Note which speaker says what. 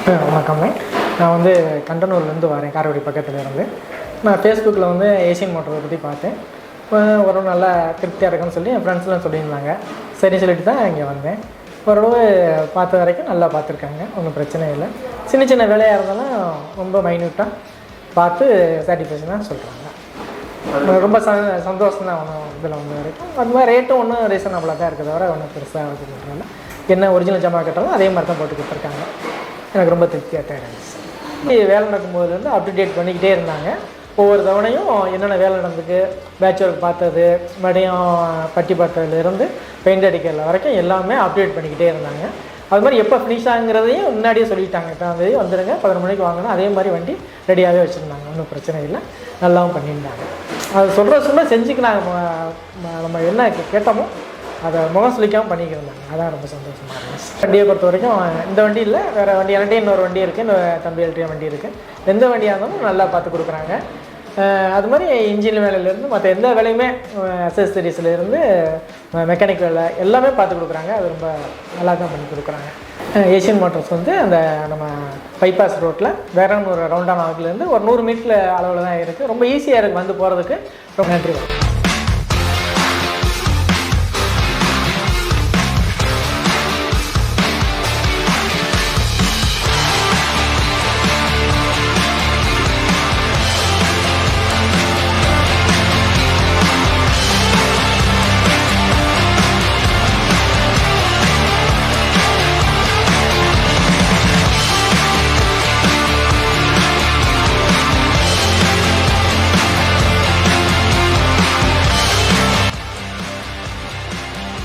Speaker 1: வணக்கம்ங்க. நான் வந்து கண்டனூர்லேருந்து வரேன், காரைக்குடி பக்கத்தில் இருந்து. நான் ஃபேஸ்புக்கில் வந்து ஏசியன் மோட்டரை பற்றி பார்த்தேன். ஒரு நல்லா திருப்தியாக இருக்குன்னு சொல்லி என் ஃப்ரெண்ட்ஸ்லாம் சொல்லியிருந்தாங்க. சரி சொல்லிட்டு தான் இங்கே வந்தேன். ஓரளவு பார்த்த வரைக்கும் நல்லா பார்த்துருக்காங்க, ஒன்றும் பிரச்சனை இல்லை. சின்ன சின்ன வேலையாக இருந்தாலும் ரொம்ப மைன்யூட்டாக பார்த்து சாட்டிஸ்ஃபேக்ஷனாக சொல்கிறாங்க. ரொம்ப சந்தோஷம் தான் ஒன்றும் இதில் வந்த வரைக்கும். அது மாதிரி ரேட்டும் ஒன்றும் ரீசனபிளாக தான் இருக்கிறத வர ஒன்றும் பெருசாக வச்சுக்கிறதுனால என்ன ஒரிஜினல் ஜாமா கேட்டாலும் அதே மாதிரி தான் போட்டு கொடுத்துருக்காங்க. எனக்கு ரொம்ப திருப்தியாக தான் இருந்துச்சு. வேலை நடக்கும்போதுலேருந்து அப்டேட் பண்ணிக்கிட்டே இருந்தாங்க. ஒவ்வொரு தவணையும் என்னென்ன வேலை நடந்துக்கு, பேட்ச் ஒர்க் பார்த்தது, மறுபடியும் பட்டி பார்த்ததுலேருந்து பெயிண்ட் அடிக்கிறதுல வரைக்கும் எல்லாமே அப்டேட் பண்ணிக்கிட்டே இருந்தாங்க. அது மாதிரி எப்போ ஃபினிஷ் ஆகுங்கிறதையும் முன்னாடியே சொல்லிட்டாங்க. தேதி வந்துடுங்க, 11 மணிக்கு வாங்கணும். அதே மாதிரி வண்டி ரெடியாகவே வச்சுருந்தாங்க, ஒன்றும் பிரச்சனை இல்லை, நல்லாவும் பண்ணியிருந்தாங்க. அது சொல்ல செஞ்சுக்கினாங்க. நம்ம என்ன கேட்டோமோ அதை முகம் சொல்லிக்காமல் பண்ணிக்கிருந்தாங்க. அதான் ரொம்ப சந்தோஷமாக இருந்துச்சு. வண்டியை பொறுத்த வரைக்கும் இந்த வண்டி இல்லை, வேறு வண்டி என்கிட்ட இன்னொரு வண்டி இருக்குது, இந்த தம்பி எல்ட்ரியா வண்டி இருக்குது. எந்த வண்டியாக இருந்தாலும் நல்லா பார்த்து கொடுக்குறாங்க. அது மாதிரி இன்ஜின் வேலையிலேருந்து மற்ற எந்த வேலையுமே, அசசரிஸ்லேருந்து மெக்கானிக் வேலை எல்லாமே பார்த்து கொடுக்குறாங்க. அது ரொம்ப நல்லா தான் பண்ணி கொடுக்குறாங்க. ஏசியன் மோட்டர்ஸ் வந்து அந்த நம்ம பைபாஸ் ரோட்டில் விராகனூர் ரவுண்டான ஆகுலேருந்து ஒரு 100 மீட்டர் அளவில் தான் இருக்குது. ரொம்ப ஈஸியாக இருக்குது வந்து போகிறதுக்கு. ரொம்ப நன்றி.